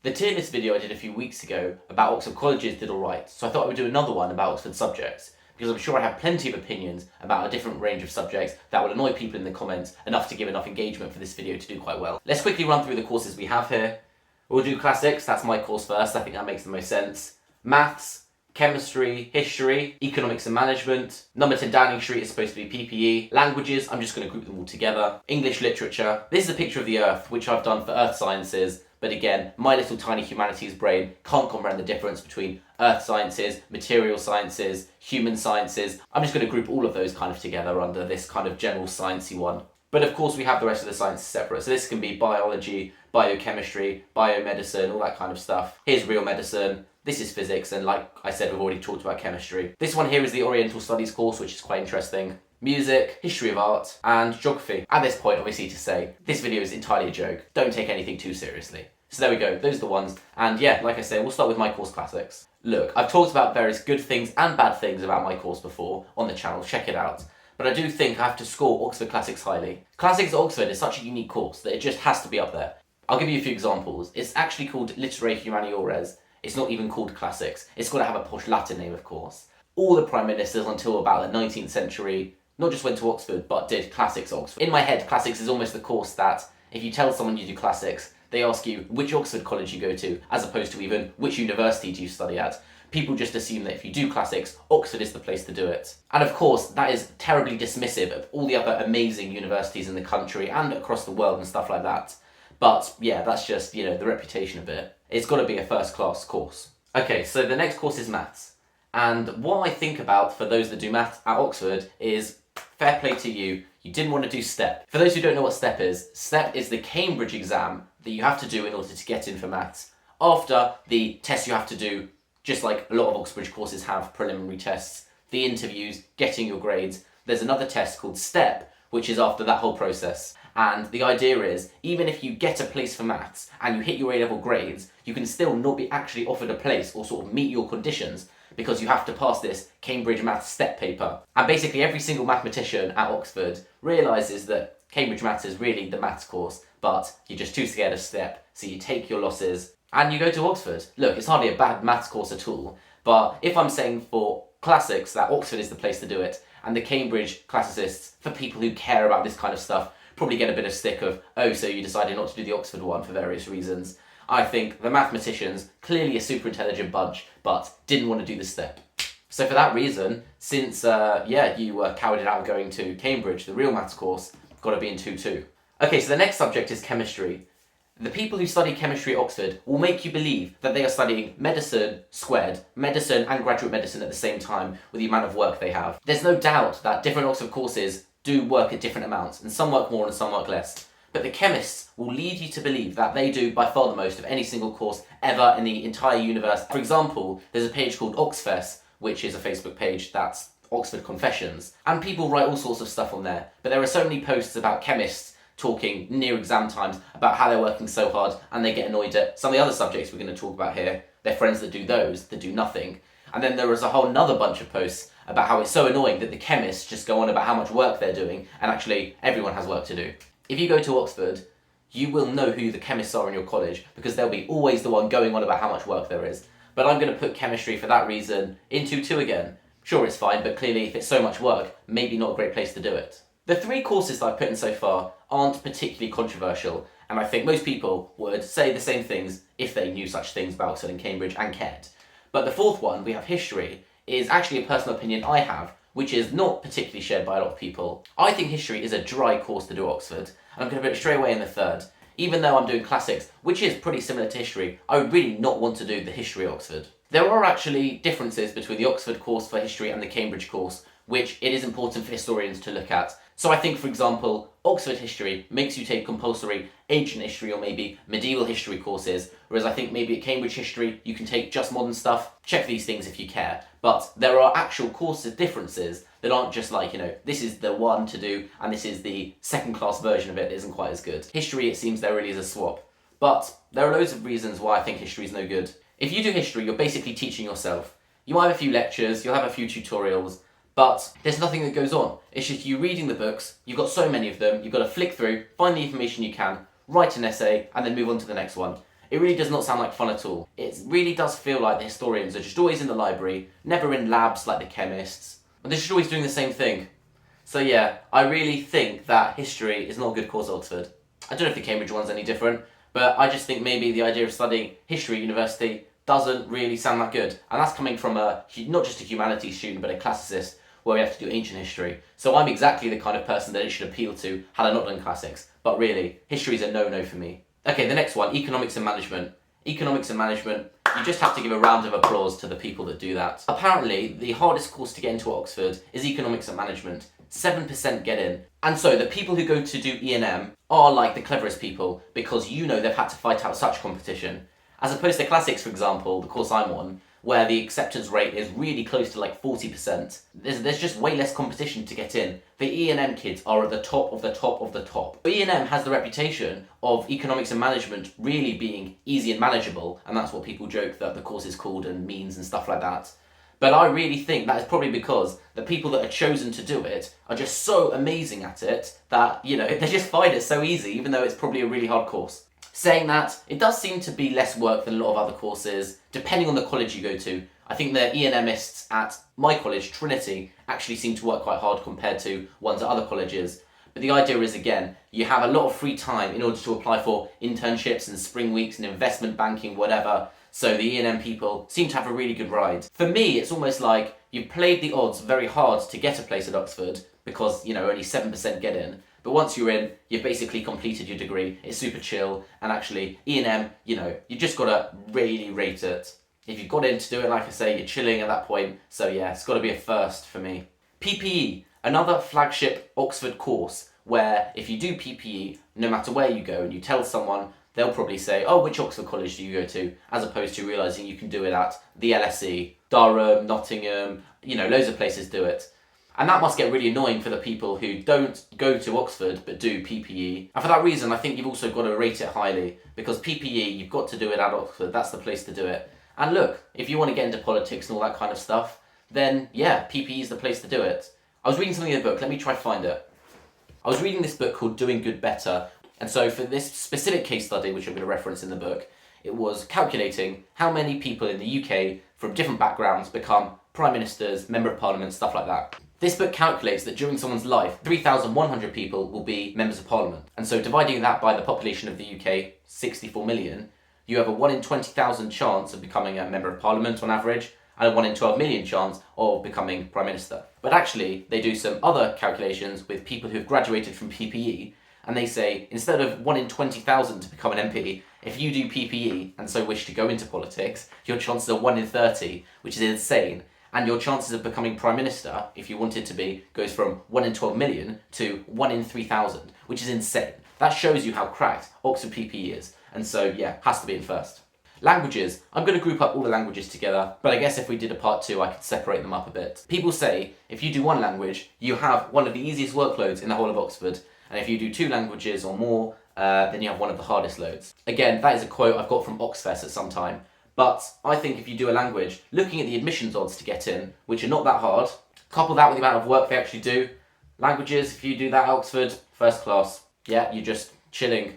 The tier list video I did a few weeks ago about Oxford colleges did alright, so I thought I would do another one about Oxford subjects, because I'm sure I have plenty of opinions about a different range of subjects that will annoy people in the comments enough to give enough engagement for this video to do quite well. Let's quickly run through the courses we have here. We'll do classics, that's my course first, I think that makes the most sense. Maths, chemistry, history, economics and management. Number 10 Downing Street is supposed to be PPE. Languages, I'm just going to group them all together. English literature. This is a picture of the Earth, which I've done for Earth Sciences, but again, my little tiny humanities brain can't comprehend the difference between Earth Sciences, material sciences, human sciences. I'm just going to group all of those kind of together under this kind of general sciencey one. But of course we have the rest of the sciences separate, so this can be biology, biochemistry, biomedicine, all that kind of stuff. Here's real medicine. This is physics, and like I said, we've already talked about chemistry. This one here is the Oriental Studies course, which is quite interesting. Music, history of art, and geography. At this point, obviously to say, this video is entirely a joke. Don't take anything too seriously. So there we go, those are the ones. And yeah, like I say, we'll start with my course classics. Look, I've talked about various good things and bad things about my course before on the channel, check it out. But I do think I have to score Oxford Classics highly. Classics at Oxford is such a unique course that it just has to be up there. I'll give you a few examples. It's actually called Literae Humaniores. It's not even called Classics. It's got to have a posh Latin name, of course. All the prime ministers until about the 19th century not just went to Oxford, but did Classics at Oxford. In my head, Classics is almost the course that, if you tell someone you do Classics, they ask you which Oxford college you go to, as opposed to even which university do you study at. People just assume that if you do Classics, Oxford is the place to do it. And of course, that is terribly dismissive of all the other amazing universities in the country and across the world and stuff like that. But yeah, that's just, you know, the reputation of it. It's got to be a first-class course. Okay, so the next course is maths. And what I think about for those that do maths at Oxford is, fair play to you, you didn't want to do STEP. For those who don't know what STEP is the Cambridge exam that you have to do in order to get in for maths. After the tests you have to do, just like a lot of Oxbridge courses have preliminary tests, the interviews, getting your grades, there's another test called STEP, which is after that whole process. And the idea is, even if you get a place for maths and you hit your A-level grades, you can still not be actually offered a place or sort of meet your conditions because you have to pass this Cambridge Maths STEP paper. And basically every single mathematician at Oxford realises that Cambridge Maths is really the maths course, but you're just too scared of STEP, so you take your losses and you go to Oxford. Look, it's hardly a bad maths course at all, but if I'm saying for classics that Oxford is the place to do it, and the Cambridge classicists, for people who care about this kind of stuff, probably get a bit of stick of, oh, so you decided not to do the Oxford one for various reasons. I think the mathematicians, clearly a super intelligent bunch, but didn't want to do the STEP. So for that reason, since, you were cowarded out of going to Cambridge, the real maths course, got to be in 2-2. Okay, so the next subject is chemistry. The people who study chemistry at Oxford will make you believe that they are studying medicine squared, medicine and graduate medicine at the same time with the amount of work they have. There's no doubt that different Oxford courses do work at different amounts, and some work more and some work less. But the chemists will lead you to believe that they do by far the most of any single course ever in the entire university. For example, there's a page called Oxfest, which is a Facebook page that's Oxford Confessions, and people write all sorts of stuff on there. But there are so many posts about chemists talking near exam times about how they're working so hard and they get annoyed at some of the other subjects we're going to talk about here. They're friends that do those, that do nothing. And then there is a whole nother bunch of posts about how it's so annoying that the chemists just go on about how much work they're doing, and actually everyone has work to do. If you go to Oxford, you will know who the chemists are in your college, because they'll be always the one going on about how much work there is. But I'm going to put chemistry for that reason in 2-2 again. Sure, it's fine, but clearly if it's so much work, maybe not a great place to do it. The 3 courses that I've put in so far aren't particularly controversial, and I think most people would say the same things if they knew such things about Oxford and Cambridge and cared. But the 4th one, we have history, is actually a personal opinion I have, which is not particularly shared by a lot of people. I think history is a dry course to do at Oxford, and I'm going to put it straight away in the 3rd. Even though I'm doing classics, which is pretty similar to history, I would really not want to do the history at Oxford. There are actually differences between the Oxford course for history and the Cambridge course, which it is important for historians to look at. So I think, for example, Oxford history makes you take compulsory ancient history or maybe medieval history courses, whereas I think maybe at Cambridge history you can take just modern stuff. Check these things if you care. But there are actual courses differences that aren't just like, you know, this is the one to do and this is the second-class version of it that isn't quite as good. History, it seems there really is a swap. But there are loads of reasons why I think history is no good. If you do history, you're basically teaching yourself. You might have a few lectures, you'll have a few tutorials, but there's nothing that goes on. It's just you reading the books, you've got so many of them, you've got to flick through, find the information you can, write an essay, and then move on to the next one. It really does not sound like fun at all. It really does feel like the historians are just always in the library, never in labs like the chemists, and they're just always doing the same thing. So yeah, I really think that history is not a good course at Oxford. I don't know if the Cambridge one's any different, but I just think maybe the idea of studying history at university doesn't really sound that good. And that's coming from not just a humanities student, but a classicist, where we have to do ancient history. So I'm exactly the kind of person that it should appeal to had I not done classics. But really, history is a no-no for me. Okay, the next one, economics and management. Economics and management, you just have to give a round of applause to the people that do that. Apparently, the hardest course to get into Oxford is economics and management. 7% get in. And so the people who go to do E&M are like the cleverest people because they've had to fight out such competition. As opposed to classics, for example, the course I'm on, where the acceptance rate is really close to like 40%. There's just way less competition to get in. The E&M kids are at the top of the top of the top. But E&M has the reputation of economics and management really being easy and manageable, and that's what people joke that the course is called and means and stuff like that. But I really think that is probably because the people that are chosen to do it are just so amazing at it that, they just find it so easy, even though it's probably a really hard course. Saying that, it does seem to be less work than a lot of other courses, depending on the college you go to. I think the E&Mists at my college, Trinity, actually seem to work quite hard compared to ones at other colleges. But the idea is, again, you have a lot of free time in order to apply for internships and spring weeks and investment banking, whatever. So the E&M people seem to have a really good ride. For me, it's almost like you've played the odds very hard to get a place at Oxford because, only 7% get in. But once you're in, you've basically completed your degree. It's super chill. And actually, E&M, you just got to really rate it. If you've got in to do it, like I say, you're chilling at that point. So yeah, it's got to be a first for me. PPE, another flagship Oxford course where if you do PPE, no matter where you go and you tell someone, they'll probably say, oh, which Oxford college do you go to? As opposed to realising you can do it at the LSE, Durham, Nottingham, loads of places do it. And that must get really annoying for the people who don't go to Oxford but do PPE. And for that reason, I think you've also got to rate it highly, because PPE, you've got to do it at Oxford. That's the place to do it. And look, if you want to get into politics and all that kind of stuff, then yeah, PPE is the place to do it. I was reading something in the book. Let me try to find it. I was reading this book called Doing Good Better. And so for this specific case study, which I'm going to reference in the book, it was calculating how many people in the UK from different backgrounds become prime ministers, member of parliament, stuff like that. This book calculates that during someone's life, 3,100 people will be members of parliament. And so dividing that by the population of the UK, 64 million, you have a 1 in 20,000 chance of becoming a member of parliament on average, and a 1 in 12 million chance of becoming prime minister. But actually, they do some other calculations with people who've graduated from PPE, and they say, instead of 1 in 20,000 to become an MP, if you do PPE and so wish to go into politics, your chances are 1 in 30, which is insane. And your chances of becoming Prime Minister, if you wanted to be, goes from 1 in 12 million to 1 in 3,000, which is insane. That shows you how cracked Oxford PPE is. And so, yeah, has to be in first. Languages. I'm going to group up all the languages together, but I guess if we did a part 2, I could separate them up a bit. People say, if you do one language, you have one of the easiest workloads in the whole of Oxford. And if you do 2 languages or more, then you have one of the hardest loads. Again, that is a quote I've got from Oxfest at some time. But I think if you do a language, looking at the admissions odds to get in, which are not that hard, couple that with the amount of work they actually do, languages, if you do that at Oxford, first class. Yeah, you're just chilling.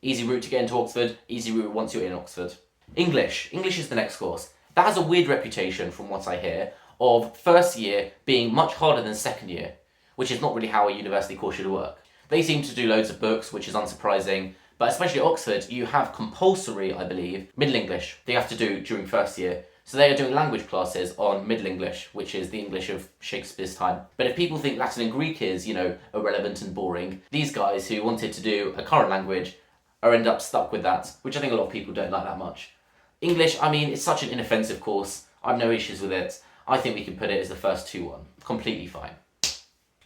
Easy route to get into Oxford, easy route once you're in Oxford. English. English is the next course. That has a weird reputation, from what I hear, of first year being much harder than second year, which is not really how a university course should work. They seem to do loads of books, which is unsurprising. But especially at Oxford, you have compulsory, I believe, Middle English that you have to do during first year. So they are doing language classes on Middle English, which is the English of Shakespeare's time. But if people think Latin and Greek is, irrelevant and boring, these guys who wanted to do a current language are end up stuck with that, which I think a lot of people don't like that much. English, it's such an inoffensive course. I have no issues with it. I think we can put it as the first 2-1. Completely fine.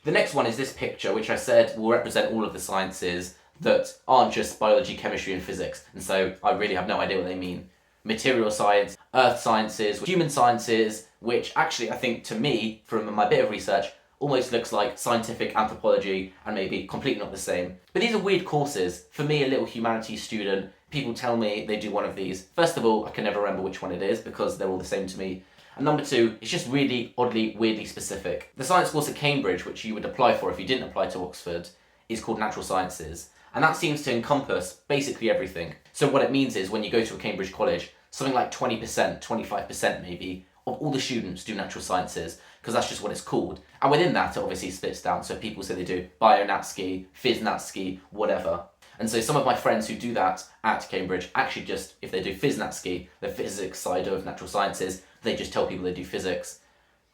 The next one is this picture, which I said will represent all of the sciences that aren't just biology, chemistry and physics, and so I really have no idea what they mean. Material science, earth sciences, human sciences, which actually I think to me, from my bit of research, almost looks like scientific anthropology and maybe completely not the same. But these are weird courses. For me, a little humanities student, people tell me they do one of these. First of all, I can never remember which one it is because they're all the same to me. And number 2, it's just really oddly, weirdly specific. The science course at Cambridge, which you would apply for if you didn't apply to Oxford, is called Natural Sciences. And that seems to encompass basically everything. So what it means is when you go to a Cambridge college, something like 20%, 25% maybe, of all the students do natural sciences, because that's just what it's called. And within that, it obviously splits down. So people say they do bio-nat-ski, phys-nat-ski, whatever. And so some of my friends who do that at Cambridge actually just, if they do phys-nat-ski, the physics side of natural sciences, they just tell people they do physics.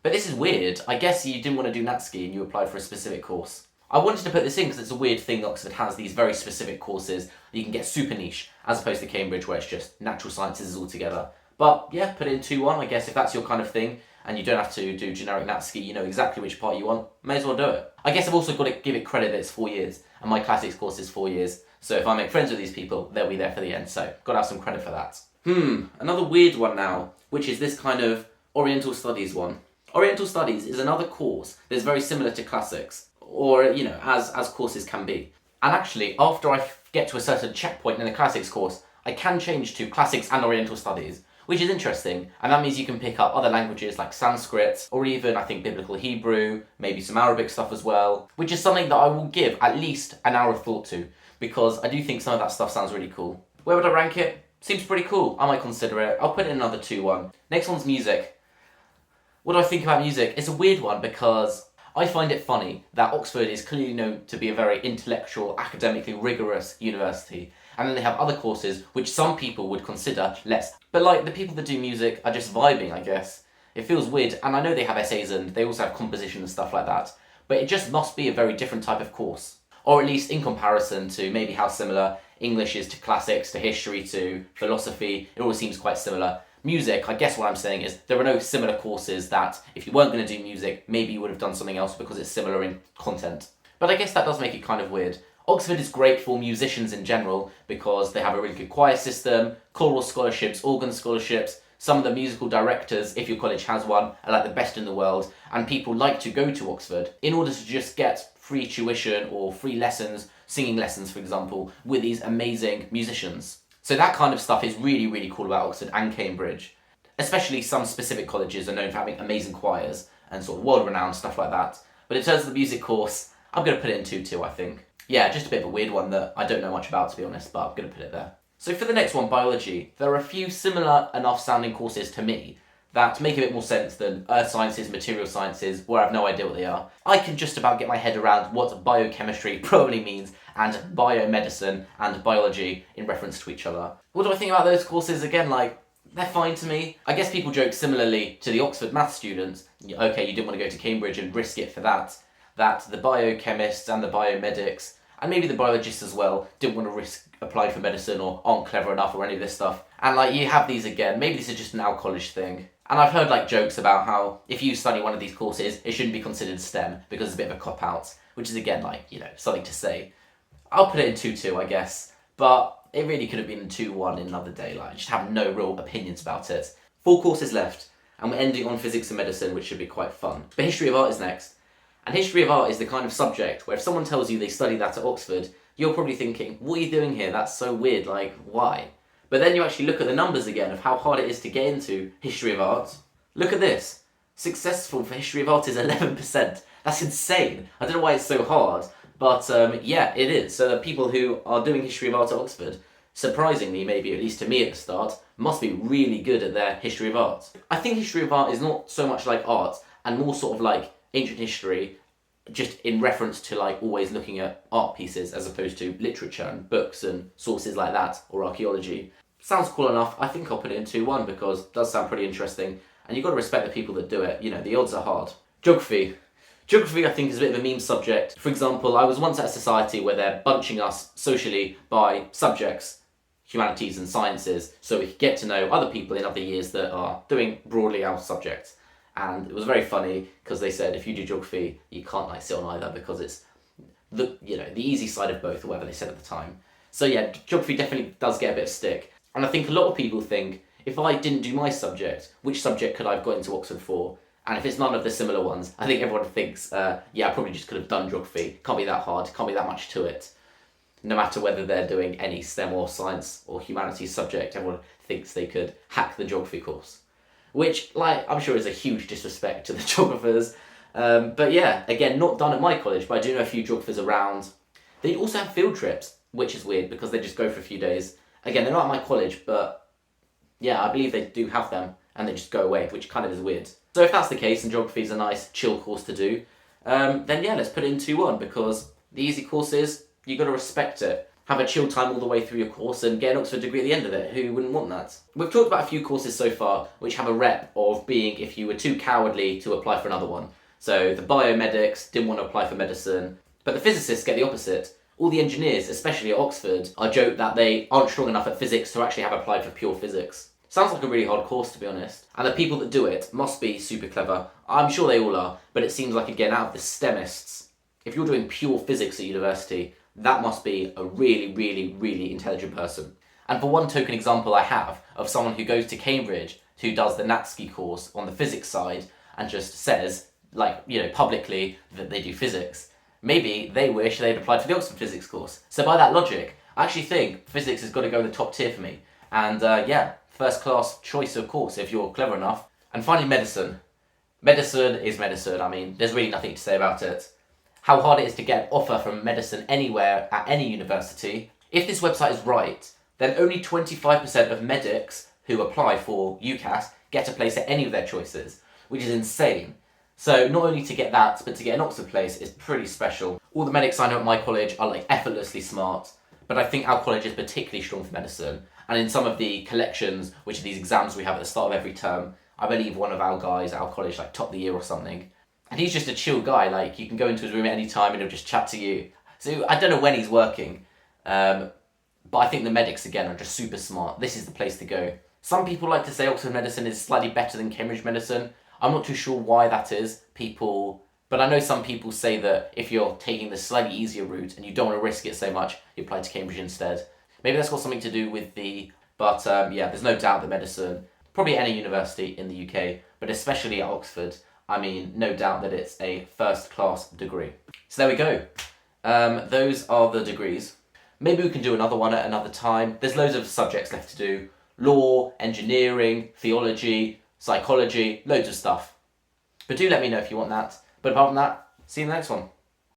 But this is weird. I guess you didn't want to do nat-ski and you applied for a specific course. I wanted to put this in because it's a weird thing that Oxford has these very specific courses that you can get super niche, as opposed to Cambridge where it's just natural sciences altogether. But yeah, put it in 2-1, I guess, if that's your kind of thing, and you don't have to do generic nat-ski, you know exactly which part you want, may as well do it. I guess I've also got to give it credit that it's 4 years, and my classics course is 4 years, so if I make friends with these people, they'll be there for the end, so got to have some credit for that. Another weird one now, which is this kind of Oriental Studies one. Oriental Studies is another course that's very similar to classics, or, you know, as courses can be. And actually, after I get to a certain checkpoint in the classics course, I can change to classics and Oriental Studies, which is interesting, and that means you can pick up other languages like Sanskrit, or even, I think, Biblical Hebrew, maybe some Arabic stuff as well, which is something that I will give at least an hour of thought to, because I do think some of that stuff sounds really cool. Where would I rank it? Seems pretty cool. I might consider it. I'll put it in another 2-1. Next one's music. What do I think about music? It's a weird one because I find it funny that Oxford is clearly known to be a very intellectual, academically rigorous university, and then they have other courses which some people would consider less. But like, the people that do music are just vibing, I guess. It feels weird, and I know they have essays and they also have composition and stuff like that, but it just must be a very different type of course. Or at least in comparison to maybe how similar English is to classics, to history, to philosophy, it all seems quite similar. Music, I guess what I'm saying is there are no similar courses that if you weren't going to do music, maybe you would have done something else because it's similar in content. But I guess that does make it kind of weird. Oxford is great for musicians in general because they have a really good choir system, choral scholarships, organ scholarships. Some of the musical directors, if your college has one, are like the best in the world, and people like to go to Oxford in order to just get free tuition or free lessons, singing lessons for example, with these amazing musicians. So that kind of stuff is really, really cool about Oxford and Cambridge. Especially some specific colleges are known for having amazing choirs and sort of world-renowned stuff like that. But in terms of the music course, I'm going to put it in 2-2, I think. Yeah, just a bit of a weird one that I don't know much about, to be honest, but I'm going to put it there. So for the next one, biology, there are a few similar enough sounding courses to me that make a bit more sense than earth sciences, material sciences, where I have no idea what they are. I can just about get my head around what biochemistry probably means, and biomedicine and biology in reference to each other. What do I think about those courses? Again, like, they're fine to me. I guess people joke similarly to the Oxford maths students. Okay, you didn't want to go to Cambridge and risk it for that the biochemists and the biomedics, and maybe the biologists as well, didn't want to risk applying for medicine or aren't clever enough or any of this stuff. And like, you have these again, maybe this is just an our college thing. And I've heard like jokes about how if you study one of these courses, it shouldn't be considered STEM because it's a bit of a cop-out, which is again like, you know, something to say. I'll put it in 2-2, I guess, but it really could have been 2-1 in another day. Like, I just have no real opinions about it. 4 courses left, and we're ending on physics and medicine, which should be quite fun. But history of art is next. And history of art is the kind of subject where if someone tells you they study that at Oxford, you're probably thinking, what are you doing here? That's so weird, like, why? But then you actually look at the numbers again of how hard it is to get into history of art. Look at this. Successful for history of art is 11%. That's insane. I don't know why it's so hard, but yeah, it is. So the people who are doing history of art at Oxford, surprisingly, maybe at least to me at the start, must be really good at their history of art. I think history of art is not so much like art, and more sort of like ancient history, just in reference to like always looking at art pieces as opposed to literature and books and sources like that, or archaeology. Sounds cool enough. I think I'll put it in 2-1 because it does sound pretty interesting, and you've got to respect the people that do it. You know, the odds are hard. Geography. Geography, I think, is a bit of a meme subject. For example, I was once at a society where they're bunching us socially by subjects, humanities and sciences, so we could get to know other people in other years that are doing broadly our subjects. And it was very funny because they said if you do geography, you can't like sit on either because it's the easy side of both, or whatever they said at the time. So yeah, geography definitely does get a bit of stick. And I think a lot of people think, if I didn't do my subject, which subject could I have got into Oxford for? And if it's none of the similar ones, I think everyone thinks, yeah, I probably just could have done geography. Can't be that hard, can't be that much to it. No matter whether they're doing any STEM or science or humanities subject, everyone thinks they could hack the geography course. Which, like, I'm sure is a huge disrespect to the geographers. But yeah, again, not done at my college, but I do know a few geographers around. They also have field trips, which is weird because they just go for a few days Again, they're not at my college, but yeah, I believe they do have them, and they just go away, which kind of is weird. So if that's the case, and geography is a nice, chill course to do, then yeah, let's put it in 2-1, because the easy courses, you got to respect it. Have a chill time all the way through your course and get an Oxford degree at the end of it. Who wouldn't want that? We've talked about a few courses so far which have a rep of being if you were too cowardly to apply for another one. So the biomedics didn't want to apply for medicine, but the physicists get the opposite. All the engineers, especially at Oxford, are joked that they aren't strong enough at physics to actually have applied for pure physics. Sounds like a really hard course, to be honest. And the people that do it must be super clever. I'm sure they all are, but it seems like, again, out of the STEMists, if you're doing pure physics at university, that must be a really, really, really intelligent person. And for one token example I have of someone who goes to Cambridge, who does the NatSci course on the physics side, and just says, like, publicly that they do physics, maybe they wish they'd applied for the Oxford physics course. So by that logic, I actually think physics has got to go in the top tier for me. And first class choice of course if you're clever enough. And finally, medicine. Medicine is medicine. I mean, there's really nothing to say about it. How hard it is to get an offer from medicine anywhere at any university. If this website is right, then only 25% of medics who apply for UCAS get a place at any of their choices, which is insane. So not only to get that, but to get an Oxford place is pretty special. All the medics I know at my college are like effortlessly smart, but I think our college is particularly strong for medicine. And in some of the collections, which are these exams we have at the start of every term, I believe one of our guys at our college like topped the year or something. And he's just a chill guy, like you can go into his room at any time and he'll just chat to you. So I don't know when he's working, but I think the medics, again, are just super smart. This is the place to go. Some people like to say Oxford medicine is slightly better than Cambridge medicine. I'm not too sure why that is. But I know some people say that if you're taking the slightly easier route and you don't want to risk it so much, you apply to Cambridge instead. Maybe that's got something to do with but there's no doubt that medicine, probably any university in the UK, but especially at Oxford, I mean, no doubt that it's a first-class degree. So there we go. Those are the degrees. Maybe we can do another one at another time. There's loads of subjects left to do. Law, engineering, theology, psychology, loads of stuff. But do let me know if you want that. But apart from that, see you in the next one.